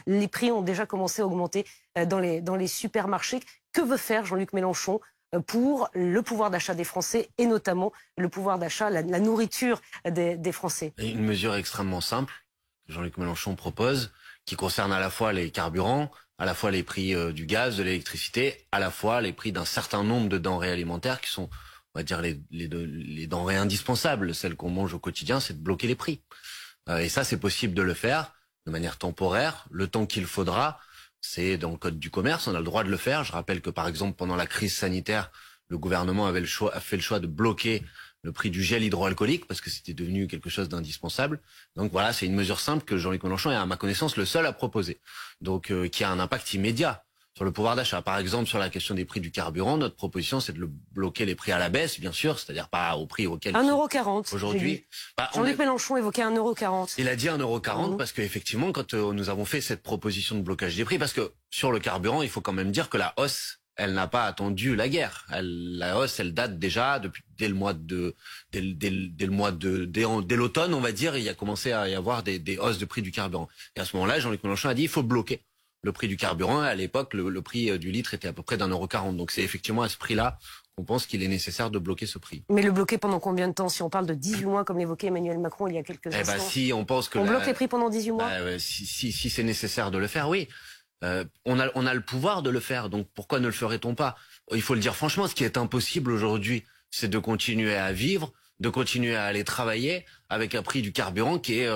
Les prix ont déjà commencé à augmenter dans les supermarchés. Que veut faire Jean-Luc Mélenchon pour le pouvoir d'achat des Français et notamment le pouvoir d'achat, la nourriture des Français? Une mesure extrêmement simple que Jean-Luc Mélenchon propose, qui concerne à la fois les carburants, à la fois les prix du gaz, de l'électricité, à la fois les prix d'un certain nombre de denrées alimentaires qui sont, on va dire, les denrées indispensables, celles qu'on mange au quotidien, c'est de bloquer les prix. Et ça, c'est possible de le faire de manière temporaire, le temps qu'il faudra. C'est dans le code du commerce, on a le droit de le faire. Je rappelle que par exemple pendant la crise sanitaire, le gouvernement a fait le choix de bloquer le prix du gel hydroalcoolique parce que c'était devenu quelque chose d'indispensable. Donc voilà, c'est une mesure simple que Jean-Luc Mélenchon est à ma connaissance le seul à proposer. Donc qui a un impact immédiat sur le pouvoir d'achat. Par exemple, sur la question des prix du carburant, notre proposition, c'est de bloquer les prix à la baisse, bien sûr, c'est-à-dire pas au prix auquel 1,40 € aujourd'hui. Jean-Luc Mélenchon évoquait 1,40 €. Il a dit 1,40 € parce qu'effectivement, quand nous avons fait cette proposition de blocage des prix, parce que sur le carburant, il faut quand même dire que la hausse, elle n'a pas attendu la guerre. La hausse, elle date déjà dès l'automne, on va dire. Il y a commencé à y avoir des hausses de prix du carburant. Et à ce moment-là, Jean-Luc Mélenchon a dit il faut bloquer le prix du carburant. À l'époque, le prix du litre était à peu près d'1,40 €. Donc c'est effectivement à ce prix-là qu'on pense qu'il est nécessaire de bloquer ce prix. Mais le bloquer pendant combien de temps? Si on parle de 18 mois, comme l'évoquait Emmanuel Macron il y a quelques instants. Si on pense que on bloque les prix pendant 18 mois. Si c'est nécessaire de le faire, oui. On a le pouvoir de le faire, donc pourquoi ne le ferait-on pas? Il faut le dire franchement, ce qui est impossible aujourd'hui, c'est de continuer à vivre, de continuer à aller travailler avec un prix du carburant qui est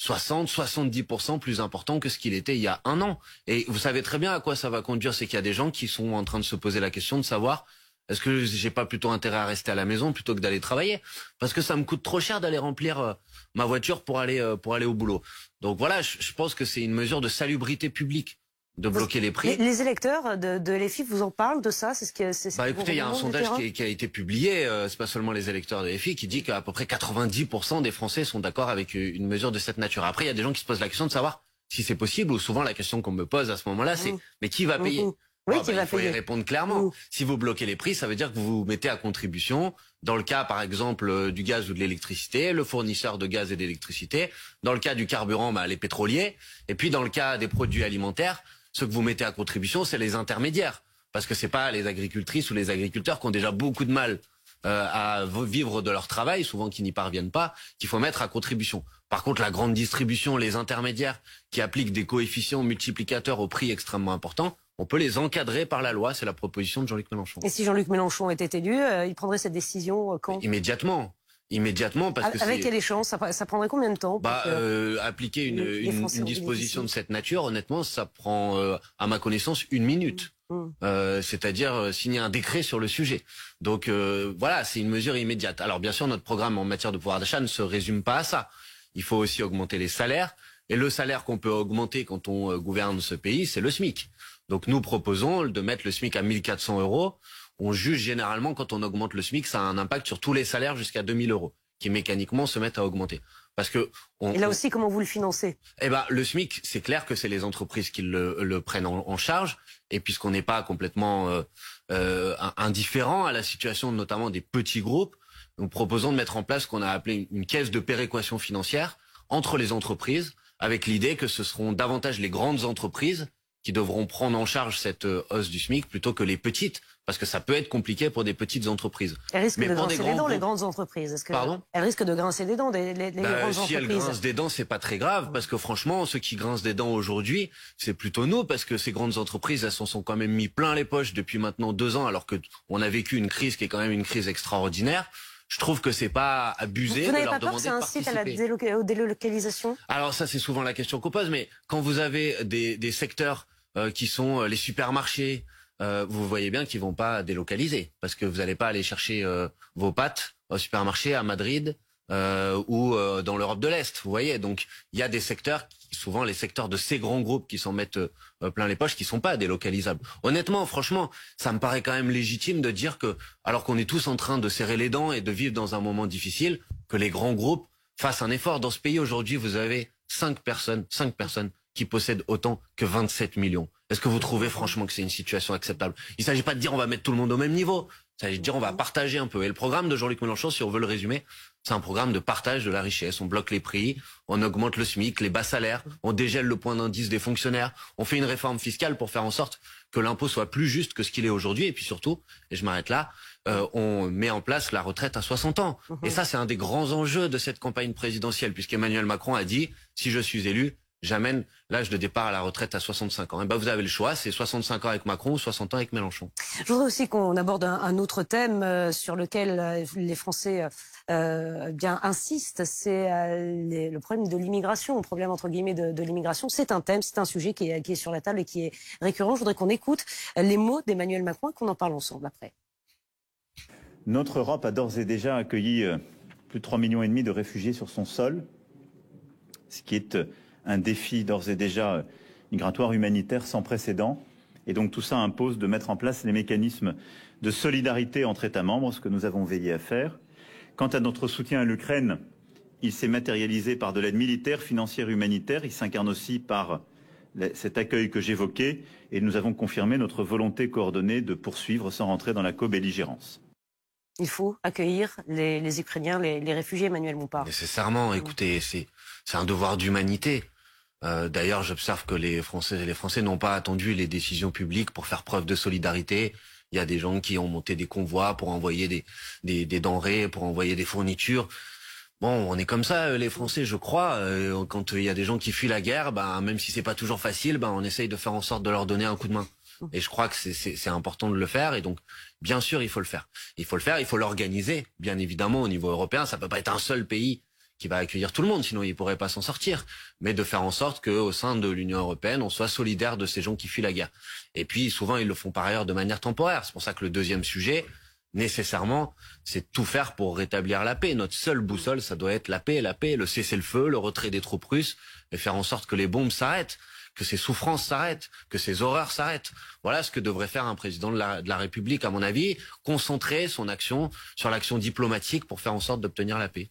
60-70% plus important que ce qu'il était il y a un an. Et vous savez très bien à quoi ça va conduire, c'est qu'il y a des gens qui sont en train de se poser la question de savoir est-ce que j'ai pas plutôt intérêt à rester à la maison plutôt que d'aller travailler? Parce que ça me coûte trop cher d'aller remplir ma voiture pour aller au boulot. Donc voilà, je pense que c'est une mesure de salubrité publique de bloquer les prix. Les électeurs de LFI vous en parlent de ça? C'est ce que écoutez, il y a un sondage qui a été publié, c'est pas seulement les électeurs de LFI, qui dit qu'à peu près 90% des Français sont d'accord avec une mesure de cette nature. Après, il y a des gens qui se posent la question de savoir si c'est possible, ou souvent la question qu'on me pose à ce moment-là, c'est mais qui va payer? Oui, il faut y répondre clairement. Si vous bloquez les prix, ça veut dire que vous vous mettez à contribution, dans le cas par exemple du gaz ou de l'électricité, le fournisseur de gaz et d'électricité, dans le cas du carburant, les pétroliers, et puis dans le cas des produits alimentaires, ce que vous mettez à contribution, c'est les intermédiaires. Parce que c'est pas les agricultrices ou les agriculteurs qui ont déjà beaucoup de mal à vivre de leur travail, souvent qui n'y parviennent pas, qu'il faut mettre à contribution. Par contre, la grande distribution, les intermédiaires qui appliquent des coefficients multiplicateurs au prix extrêmement importants, on peut les encadrer par la loi. C'est la proposition de Jean-Luc Mélenchon. Et si Jean-Luc Mélenchon était élu, il prendrait cette décision quand? Immédiatement, parce que avec quelle échéance? Ça prendrait combien de temps? Appliquer une disposition de cette nature, honnêtement, ça prend, à ma connaissance, 1 minute. C'est-à-dire signer un décret sur le sujet. Donc voilà, c'est une mesure immédiate. Alors bien sûr, notre programme en matière de pouvoir d'achat ne se résume pas à ça. Il faut aussi augmenter les salaires. Et le salaire qu'on peut augmenter quand on gouverne ce pays, c'est le SMIC. Donc nous proposons de mettre le SMIC à 1 400 €. On juge généralement quand on augmente le SMIC, ça a un impact sur tous les salaires jusqu'à 2 000 € qui mécaniquement se mettent à augmenter. Parce que et là aussi, comment vous le financez? Le SMIC, c'est clair que c'est les entreprises qui le prennent en charge. Et puisqu'on n'est pas complètement indifférent à la situation notamment des petits groupes, nous proposons de mettre en place ce qu'on a appelé une caisse de péréquation financière entre les entreprises, avec l'idée que ce seront davantage les grandes entreprises qui devront prendre en charge cette hausse du SMIC plutôt que les petites, parce que ça peut être compliqué pour des petites entreprises. Elles risquent de grincer des dents, les grandes entreprises. Pardon ? Elles risquent de grincer des dents, les grandes entreprises. Si elles grincent des dents, c'est pas très grave, parce que franchement, ceux qui grincent des dents aujourd'hui, c'est plutôt nous, parce que ces grandes entreprises, elles s'en sont quand même mis plein les poches depuis maintenant 2 ans, alors que on a vécu une crise qui est quand même une crise extraordinaire. Je trouve que c'est pas abusé de leur demander de participer. Vous n'avez pas peur que ça incite à la délocalisation? Alors ça, c'est souvent la question qu'on pose, mais quand vous avez des secteurs qui sont les supermarchés, vous voyez bien qu'ils vont pas délocaliser, parce que vous n'allez pas aller chercher vos pâtes au supermarché à Madrid ou dans l'Europe de l'Est, vous voyez. Donc il y a des secteurs, souvent les secteurs de ces grands groupes qui s'en mettent plein les poches, qui sont pas délocalisables. Honnêtement, franchement, ça me paraît quand même légitime de dire que, alors qu'on est tous en train de serrer les dents et de vivre dans un moment difficile, que les grands groupes fassent un effort. Dans ce pays aujourd'hui, vous avez 5 personnes qui possèdent autant que 27 millions. Est-ce que vous trouvez franchement que c'est une situation acceptable? Il ne s'agit pas de dire on va mettre tout le monde au même niveau. Il s'agit de dire on va partager un peu. Et le programme de Jean-Luc Mélenchon, si on veut le résumer, c'est un programme de partage de la richesse. On bloque les prix, on augmente le SMIC, les bas salaires, on dégèle le point d'indice des fonctionnaires, on fait une réforme fiscale pour faire en sorte que l'impôt soit plus juste que ce qu'il est aujourd'hui. Et puis surtout, et je m'arrête là, on met en place la retraite à 60 ans. Et ça, c'est un des grands enjeux de cette campagne présidentielle, puisqu'Emmanuel Macron a dit, si je suis élu, j'amène l'âge de départ à la retraite à 65 ans. Et ben vous avez le choix, c'est 65 ans avec Macron ou 60 ans avec Mélenchon. Je voudrais aussi qu'on aborde un autre thème sur lequel les Français bien insistent, c'est le problème de l'immigration, le problème entre guillemets de l'immigration. C'est un thème, c'est un sujet qui est sur la table et qui est récurrent. Je voudrais qu'on écoute les mots d'Emmanuel Macron et qu'on en parle ensemble après. Notre Europe a d'ores et déjà accueilli plus de 3,5 millions de réfugiés sur son sol, ce qui est un défi d'ores et déjà migratoire humanitaire sans précédent. Et donc tout ça impose de mettre en place les mécanismes de solidarité entre États membres, ce que nous avons veillé à faire. Quant à notre soutien à l'Ukraine, il s'est matérialisé par de l'aide militaire, financière, humanitaire. Il s'incarne aussi par cet accueil que j'évoquais. Et nous avons confirmé notre volonté coordonnée de poursuivre sans rentrer dans la co-belligérance. Il faut accueillir les Ukrainiens, les réfugiés, Emmanuel Bompard. Nécessairement, écoutez, c'est un devoir d'humanité. D'ailleurs, j'observe que les Françaises et les Français n'ont pas attendu les décisions publiques pour faire preuve de solidarité. Il y a des gens qui ont monté des convois pour envoyer des denrées, pour envoyer des fournitures. Bon, on est comme ça, les Français, je crois. Quand il y a des gens qui fuient la guerre, même si c'est pas toujours facile, on essaye de faire en sorte de leur donner un coup de main. Et je crois que c'est important de le faire. Et donc, bien sûr, il faut le faire. Il faut le faire, il faut l'organiser. Bien évidemment, au niveau européen, ça peut pas être un seul pays qui va accueillir tout le monde, sinon il pourrait pas s'en sortir. Mais de faire en sorte qu'au sein de l'Union européenne, on soit solidaire de ces gens qui fuient la guerre. Et puis, souvent, ils le font par ailleurs de manière temporaire. C'est pour ça que le deuxième sujet, nécessairement, c'est tout faire pour rétablir la paix. Notre seule boussole, ça doit être la paix, le cessez-le-feu, le retrait des troupes russes, et faire en sorte que les bombes s'arrêtent, que ces souffrances s'arrêtent, que ces horreurs s'arrêtent. Voilà ce que devrait faire un président de la République, à mon avis, concentrer son action sur l'action diplomatique pour faire en sorte d'obtenir la paix.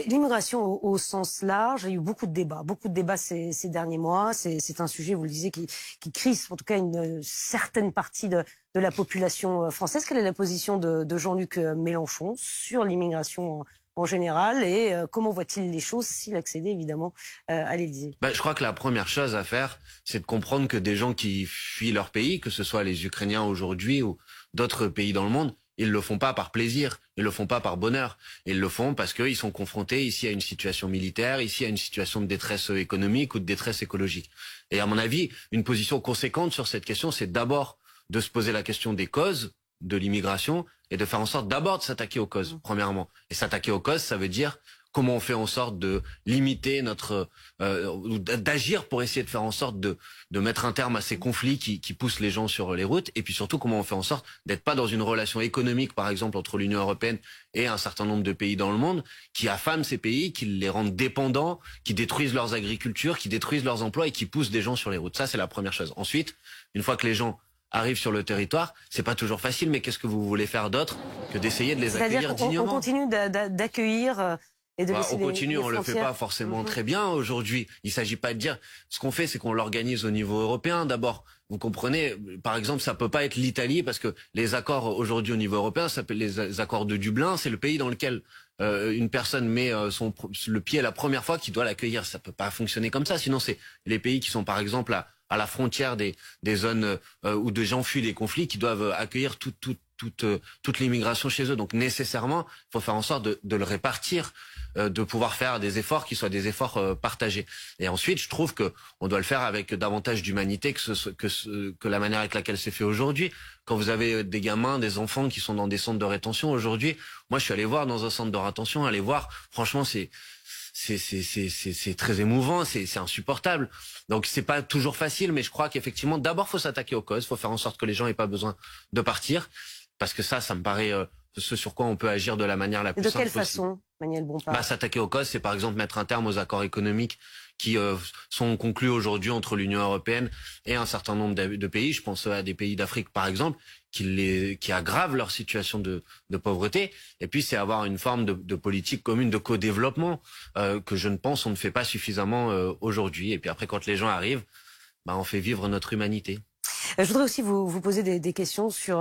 L'immigration au sens large, il y a eu beaucoup de débats ces derniers mois. C'est un sujet, vous le disiez, qui crispe en tout cas une certaine partie de la population française. Quelle est la position de Jean-Luc Mélenchon sur l'immigration en général et comment voit-il les choses s'il accédait évidemment à l'Élysée? Je crois que la première chose à faire, c'est de comprendre que des gens qui fuient leur pays, que ce soit les Ukrainiens aujourd'hui ou d'autres pays dans le monde, ils le font pas par plaisir, ils le font pas par bonheur. Ils le font parce qu'ils sont confrontés ici à une situation militaire, ici à une situation de détresse économique ou de détresse écologique. Et à mon avis, une position conséquente sur cette question, c'est d'abord de se poser la question des causes de l'immigration et de faire en sorte d'abord de s'attaquer aux causes, premièrement. Et s'attaquer aux causes, ça veut dire comment on fait en sorte de limiter d'agir pour essayer de faire en sorte de mettre un terme à ces conflits qui poussent les gens sur les routes. Et puis surtout, comment on fait en sorte d'être pas dans une relation économique, par exemple, entre l'Union européenne et un certain nombre de pays dans le monde, qui affament ces pays, qui les rendent dépendants, qui détruisent leurs agricultures, qui détruisent leurs emplois et qui poussent des gens sur les routes. Ça, c'est la première chose. Ensuite, une fois que les gens arrivent sur le territoire, c'est pas toujours facile, mais qu'est-ce que vous voulez faire d'autre que d'essayer de les accueillir dignement? On continue d'accueillir et de laisser on continue, on le fait pas forcément très bien aujourd'hui. Il s'agit pas de dire, ce qu'on fait, c'est qu'on l'organise au niveau européen d'abord. Vous comprenez, par exemple, ça peut pas être l'Italie parce que les accords aujourd'hui au niveau européen, ça s'appelle les accords de Dublin, c'est le pays dans lequel une personne met le pied la première fois qui doit l'accueillir. Ça peut pas fonctionner comme ça, sinon c'est les pays qui sont par exemple à la frontière des zones où des gens fuient des conflits qui doivent accueillir toute l'immigration chez eux. Donc nécessairement, il faut faire en sorte de le répartir, de pouvoir faire des efforts qui soient des efforts partagés. Et ensuite, je trouve que on doit le faire avec davantage d'humanité que la manière avec laquelle c'est fait aujourd'hui. Quand vous avez des gamins, des enfants qui sont dans des centres de rétention aujourd'hui, moi je suis allé voir dans un centre de rétention, franchement c'est très émouvant, c'est insupportable. Donc c'est pas toujours facile, mais je crois qu'effectivement, d'abord faut s'attaquer aux causes, faut faire en sorte que les gens aient pas besoin de partir, parce que ça me paraît ce sur quoi on peut agir de la manière la plus simple possible. De quelle façon, Manuel Bompard? S'attaquer aux causes, c'est par exemple mettre un terme aux accords économiques qui sont conclus aujourd'hui entre l'Union européenne et un certain nombre de pays. Je pense à des pays d'Afrique par exemple, qui aggravent leur situation de pauvreté. Et puis c'est avoir une forme de politique commune de co-développement que je ne pense on ne fait pas suffisamment aujourd'hui. Et puis après, quand les gens arrivent, on fait vivre notre humanité. Je voudrais aussi vous poser des questions sur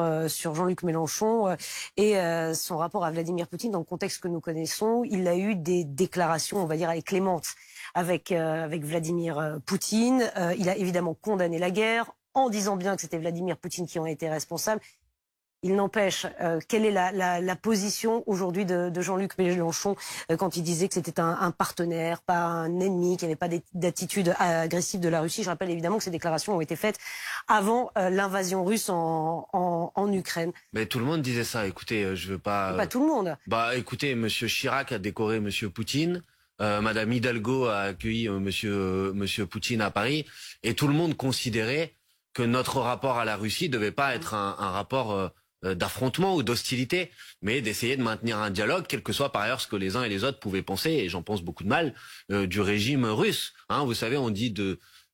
Jean-Luc Mélenchon et son rapport à Vladimir Poutine dans le contexte que nous connaissons. Il a eu des déclarations, on va dire, clémentes avec Vladimir Poutine. Il a évidemment condamné la guerre en disant bien que c'était Vladimir Poutine qui en était responsable. Il n'empêche, quelle est la position aujourd'hui de Jean-Luc Mélenchon quand il disait que c'était un partenaire, pas un ennemi, qu'il n'y avait pas d'attitude agressive de la Russie? Je rappelle évidemment que ces déclarations ont été faites avant l'invasion russe en Ukraine. Mais tout le monde disait ça. Écoutez, je veux pas... Pas tout le monde. Bah, écoutez, Monsieur Chirac a décoré Monsieur Poutine. Madame Hidalgo a accueilli Monsieur Poutine à Paris. Et tout le monde considérait que notre rapport à la Russie devait pas être un rapport... d'affrontement ou d'hostilité, mais d'essayer de maintenir un dialogue, quel que soit par ailleurs ce que les uns et les autres pouvaient penser, et j'en pense beaucoup de mal, du régime russe. Hein, vous savez, on dit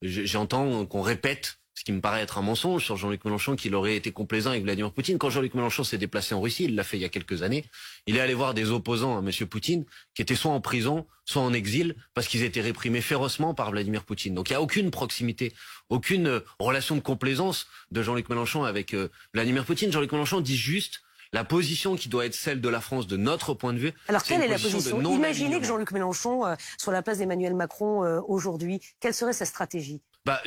j'entends qu'on répète, ce qui me paraît être un mensonge sur Jean-Luc Mélenchon, qu'il aurait été complaisant avec Vladimir Poutine. Quand Jean-Luc Mélenchon s'est déplacé en Russie, il l'a fait il y a quelques années, il est allé voir des opposants à Monsieur Poutine, qui étaient soit en prison, soit en exil, parce qu'ils étaient réprimés férocement par Vladimir Poutine. Donc il n'y a aucune proximité, aucune relation de complaisance de Jean-Luc Mélenchon avec Vladimir Poutine. Jean-Luc Mélenchon dit juste la position qui doit être celle de la France, de notre point de vue. Alors quelle est la position? Imaginez que Jean-Luc Mélenchon soit à la place d'Emmanuel Macron aujourd'hui. Quelle serait sa stratégie? Bah,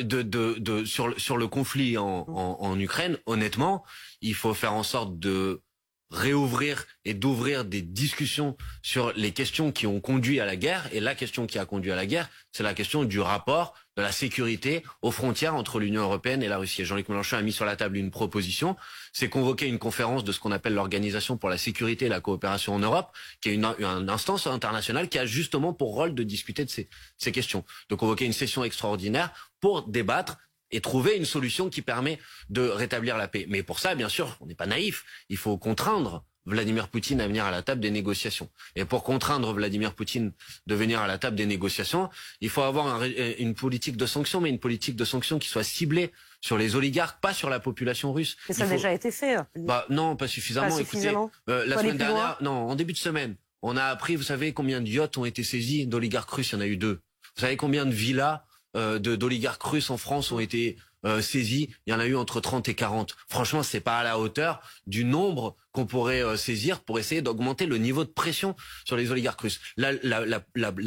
sur le conflit en Ukraine, honnêtement, il faut faire en sorte de réouvrir et d'ouvrir des discussions sur les questions qui ont conduit à la guerre. Et la question qui a conduit à la guerre, c'est la question du rapport de la sécurité aux frontières entre l'Union européenne et la Russie. Et Jean-Luc Mélenchon a mis sur la table une proposition, c'est convoquer une conférence de ce qu'on appelle l'Organisation pour la sécurité et la coopération en Europe, qui est une instance internationale qui a justement pour rôle de discuter de ces questions. De convoquer une session extraordinaire pour débattre et trouver une solution qui permet de rétablir la paix. Mais pour ça, bien sûr, on n'est pas naïf. Il faut contraindre Vladimir Poutine à venir à la table des négociations. Et pour contraindre Vladimir Poutine de venir à la table des négociations, il faut avoir une politique de sanctions, mais une politique de sanctions qui soit ciblée sur les oligarques, pas sur la population russe. Mais ça a déjà été fait. Bah non, pas suffisamment. Pas suffisamment. Écoutez, la semaine dernière, non, en début de semaine, on a appris, vous savez combien de yachts ont été saisis d'oligarques russes? Il y en a eu 2. Vous savez combien de villas d'oligarques russes en France ont été saisis? Il y en a eu entre 30 et 40. Franchement, c'est pas à la hauteur du nombre qu'on pourrait saisir pour essayer d'augmenter le niveau de pression sur les oligarques russes. La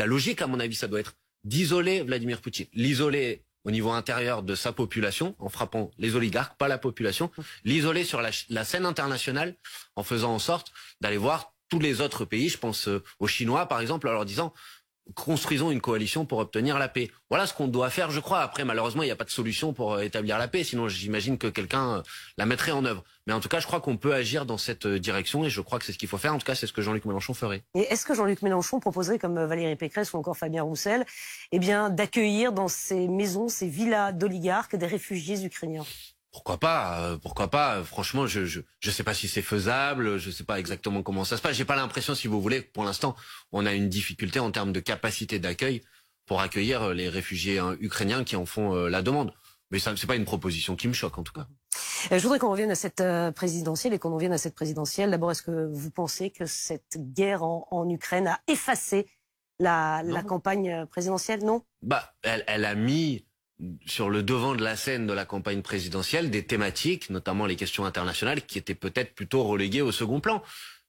logique, à mon avis, ça doit être d'isoler Vladimir Poutine, l'isoler au niveau intérieur de sa population, en frappant les oligarques, pas la population, l'isoler sur la scène internationale, en faisant en sorte d'aller voir tous les autres pays, je pense aux Chinois par exemple, en leur disant construisons une coalition pour obtenir la paix. Voilà ce qu'on doit faire, je crois. Après, malheureusement, il n'y a pas de solution pour établir la paix, sinon j'imagine que quelqu'un la mettrait en œuvre. Mais en tout cas, je crois qu'on peut agir dans cette direction et je crois que c'est ce qu'il faut faire. En tout cas, c'est ce que Jean-Luc Mélenchon ferait. Et est-ce que Jean-Luc Mélenchon proposerait, comme Valérie Pécresse ou encore Fabien Roussel, eh bien, d'accueillir dans ces maisons, ces villas d'oligarques, des réfugiés ukrainiens? Pourquoi pas. Franchement, je sais pas si c'est faisable, je sais pas exactement comment ça se passe. J'ai pas l'impression, si vous voulez, que pour l'instant, on a une difficulté en termes de capacité d'accueil pour accueillir les réfugiés ukrainiens qui en font la demande. Mais ça, c'est pas une proposition qui me choque, en tout cas. Je voudrais qu'on revienne à cette présidentielle et qu'on en vienne à cette présidentielle. D'abord, est-ce que vous pensez que cette guerre en Ukraine a effacé la campagne présidentielle? Non. Bah, elle a mis sur le devant de la scène de la campagne présidentielle des thématiques, notamment les questions internationales, qui étaient peut-être plutôt reléguées au second plan.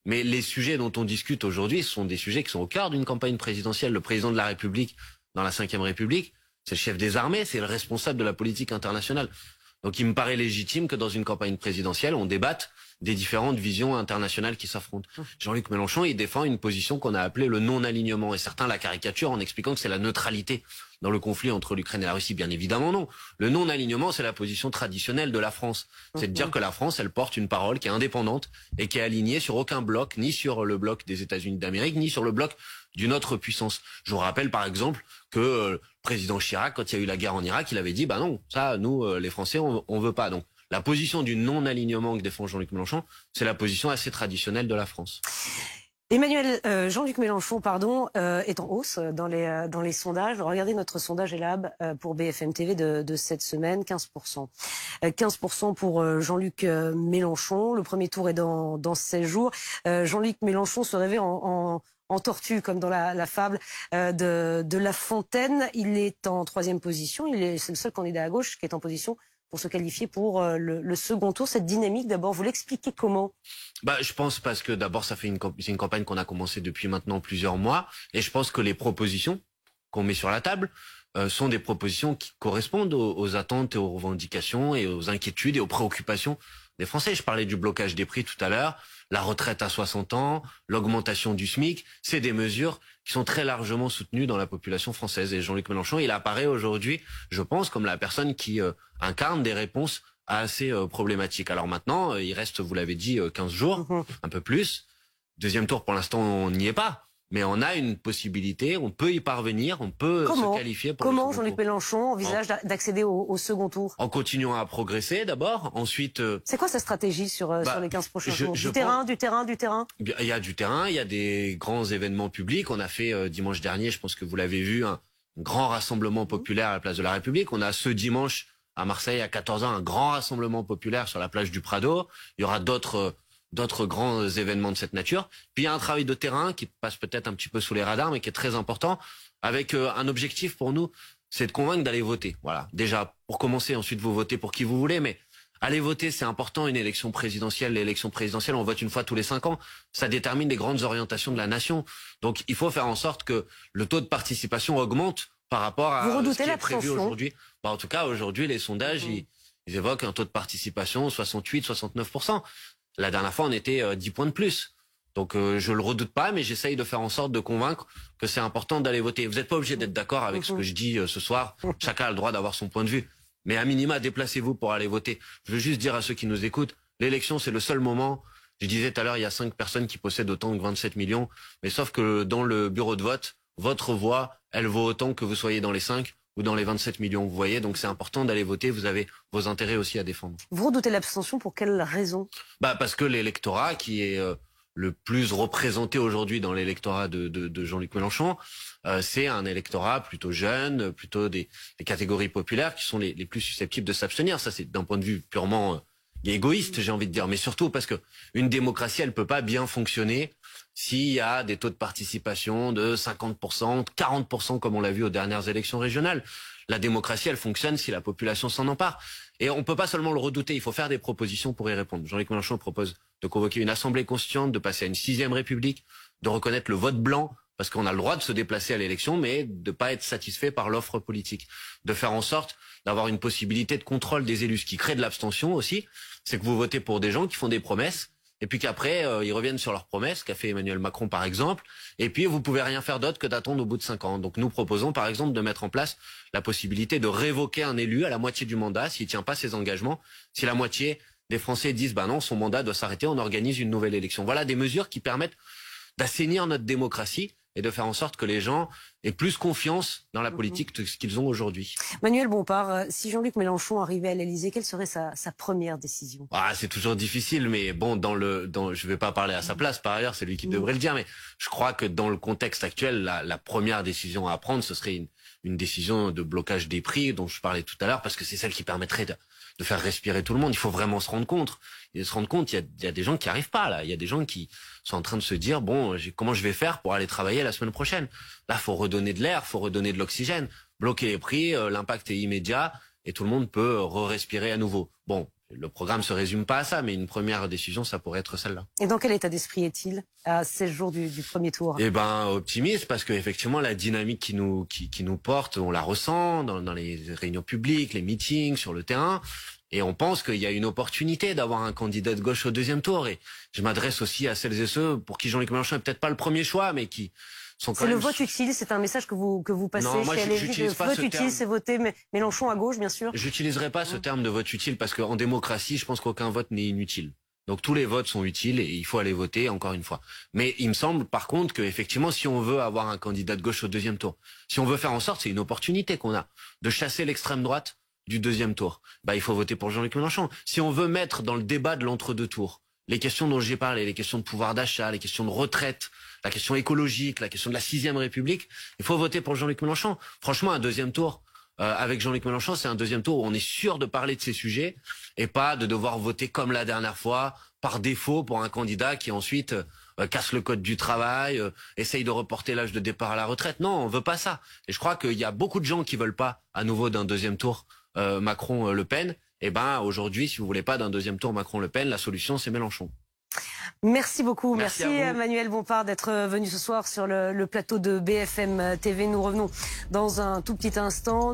Mais les sujets dont on discute aujourd'hui sont des sujets qui sont au cœur d'une campagne présidentielle. Le président de la République, dans la Ve République, c'est le chef des armées, c'est le responsable de la politique internationale. Donc il me paraît légitime que dans une campagne présidentielle, on débatte des différentes visions internationales qui s'affrontent. Jean-Luc Mélenchon, il défend une position qu'on a appelée le non-alignement. Et certains la caricaturent en expliquant que c'est la neutralité dans le conflit entre l'Ukraine et la Russie. Bien évidemment, non. Le non-alignement, c'est la position traditionnelle de la France. C'est de dire que la France, elle porte une parole qui est indépendante et qui est alignée sur aucun bloc, ni sur le bloc des États-Unis d'Amérique, ni sur le bloc d'une autre puissance. Je vous rappelle par exemple que le président Chirac, quand il y a eu la guerre en Irak, il avait dit « bah non, ça, nous, les Français, on veut pas ». Donc la position du non-alignement que défend Jean-Luc Mélenchon, c'est la position assez traditionnelle de la France. Jean-Luc Mélenchon, est en hausse dans les sondages. Regardez notre sondage Elab pour BFM TV de cette semaine, 15%. 15% pour Jean-Luc Mélenchon. Le premier tour est dans 16 jours. Jean-Luc Mélenchon se réveille en tortue, comme dans la fable de La Fontaine. Il est en 3e position. C'est le seul candidat à gauche qui est en position pour se qualifier pour le second tour. Cette dynamique, d'abord, vous l'expliquez comment? Je pense parce que d'abord, c'est une campagne qu'on a commencé depuis maintenant plusieurs mois. Et je pense que les propositions qu'on met sur la table sont des propositions qui correspondent aux attentes et aux revendications et aux inquiétudes et aux préoccupations des Français. Je parlais du blocage des prix tout à l'heure, la retraite à 60 ans, l'augmentation du SMIC. C'est des mesures qui sont très largement soutenues dans la population française. Et Jean-Luc Mélenchon, il apparaît aujourd'hui, je pense, comme la personne qui incarne des réponses à ces problématiques. Alors maintenant, il reste, vous l'avez dit, 15 jours, un peu plus. Deuxième tour, pour l'instant, on n'y est pas. Mais on a une possibilité, on peut y parvenir, on peut se qualifier pour le second tour. Comment Jean-Luc Mélenchon envisage d'accéder au second tour? En continuant à progresser d'abord, ensuite... C'est quoi sa stratégie sur les 15 prochains jours? Du terrain? Il y a du terrain, il y a des grands événements publics. On a fait dimanche dernier, je pense que vous l'avez vu, un grand rassemblement populaire à la place de la République. On a ce dimanche à Marseille à 14h un grand rassemblement populaire sur la plage du Prado. Il y aura d'autres grands événements de cette nature. Puis il y a un travail de terrain qui passe peut-être un petit peu sous les radars, mais qui est très important, avec un objectif pour nous, c'est de convaincre d'aller voter. Voilà. Déjà, pour commencer, ensuite vous votez pour qui vous voulez, mais aller voter, c'est important. Une élection présidentielle, l'élection présidentielle, on vote une fois tous les 5 ans. Ça détermine les grandes orientations de la nation. Donc il faut faire en sorte que le taux de participation augmente par rapport à ce qui est prévu aujourd'hui. En tout cas, aujourd'hui, les sondages, ils évoquent un taux de participation 68-69%. La dernière fois, on était 10 points de plus. Donc je le redoute pas, mais j'essaye de faire en sorte de convaincre que c'est important d'aller voter. Vous n'êtes pas obligé d'être d'accord avec ce que je dis ce soir. Chacun a le droit d'avoir son point de vue. Mais à minima, déplacez-vous pour aller voter. Je veux juste dire à ceux qui nous écoutent, l'élection, c'est le seul moment. Je disais tout à l'heure, il y a 5 personnes qui possèdent autant que 27 millions. Mais sauf que dans le bureau de vote, votre voix, elle vaut autant que vous soyez dans les 5 ou dans les 27 millions, vous voyez. Donc c'est important d'aller voter, vous avez vos intérêts aussi à défendre. Vous redoutez l'abstention pour quelle raison? Parce que l'électorat qui est le plus représenté aujourd'hui dans l'électorat de Jean-Luc Mélenchon, c'est un électorat plutôt jeune, plutôt des catégories populaires qui sont les plus susceptibles de s'abstenir. Ça c'est d'un point de vue purement égoïste, j'ai envie de dire, mais surtout parce que une démocratie, elle peut pas bien fonctionner s'il y a des taux de participation de 50%, 40% comme on l'a vu aux dernières élections régionales. La démocratie, elle fonctionne si la population s'en empare. Et on peut pas seulement le redouter, il faut faire des propositions pour y répondre. Jean-Luc Mélenchon propose de convoquer une assemblée constituante, de passer à une 6e république, de reconnaître le vote blanc, parce qu'on a le droit de se déplacer à l'élection, mais de pas être satisfait par l'offre politique. De faire en sorte d'avoir une possibilité de contrôle des élus. Ce qui crée de l'abstention aussi, c'est que vous votez pour des gens qui font des promesses, et puis qu'après, ils reviennent sur leurs promesses, qu'a fait Emmanuel Macron par exemple, et puis vous pouvez rien faire d'autre que d'attendre au bout de 5 ans. Donc nous proposons par exemple de mettre en place la possibilité de révoquer un élu à la moitié du mandat s'il tient pas ses engagements, si la moitié des Français disent non, son mandat doit s'arrêter, on organise une nouvelle élection. Voilà des mesures qui permettent d'assainir notre démocratie et de faire en sorte que les gens aient plus confiance dans la politique que ce qu'ils ont aujourd'hui. Manuel Bompard, si Jean-Luc Mélenchon arrivait à l'Élysée, quelle serait sa première décision? C'est toujours difficile, mais bon, je vais pas parler à sa place, par ailleurs, c'est lui qui devrait le dire, mais je crois que dans le contexte actuel, la première décision à prendre, ce serait une décision de blocage des prix dont je parlais tout à l'heure, parce que c'est celle qui permettrait de faire respirer tout le monde. Il faut vraiment se rendre compte. Il y a des gens qui arrivent pas, là. Il y a des gens qui sont en train de se dire, comment je vais faire pour aller travailler la semaine prochaine? Là, faut redonner de l'air, faut redonner de l'oxygène. Bloquer les prix, l'impact est immédiat et tout le monde peut respirer à nouveau. Bon, le programme se résume pas à ça, mais une première décision, ça pourrait être celle-là. Et dans quel état d'esprit est-il à 16 jours du premier tour? Optimiste, parce que effectivement la dynamique qui nous porte, on la ressent dans les réunions publiques, les meetings, sur le terrain. Et on pense qu'il y a une opportunité d'avoir un candidat de gauche au deuxième tour. Et je m'adresse aussi à celles et ceux pour qui Jean-Luc Mélenchon est peut-être pas le premier choix, mais qui sont quand même... C'est le vote utile, c'est un message que vous passez chez LFI. Le vote utile, c'est voter Mélenchon à gauche, bien sûr. J'utiliserai pas ce terme de vote utile parce qu'en démocratie, je pense qu'aucun vote n'est inutile. Donc tous les votes sont utiles et il faut aller voter encore une fois. Mais il me semble par contre que effectivement, si on veut avoir un candidat de gauche au deuxième tour, si on veut faire en sorte, c'est une opportunité qu'on a de chasser l'extrême droite du deuxième tour, il faut voter pour Jean-Luc Mélenchon. Si on veut mettre dans le débat de l'entre-deux tours les questions dont j'ai parlé, les questions de pouvoir d'achat, les questions de retraite, la question écologique, la question de la 6e République, il faut voter pour Jean-Luc Mélenchon. Franchement, un deuxième tour avec Jean-Luc Mélenchon, c'est un deuxième tour où on est sûr de parler de ces sujets et pas de devoir voter comme la dernière fois, par défaut, pour un candidat qui ensuite casse le code du travail, essaye de reporter l'âge de départ à la retraite. Non, on veut pas ça. Et je crois qu'il y a beaucoup de gens qui veulent pas à nouveau d'un deuxième tour Macron-Le Pen Eh ben, aujourd'hui, si vous voulez pas d'un deuxième tour Macron-Le Pen, la solution, c'est Mélenchon. Merci beaucoup. Merci Merci à vous. Manuel Bompard d'être venu ce soir sur le plateau de BFM TV. Nous revenons dans un tout petit instant.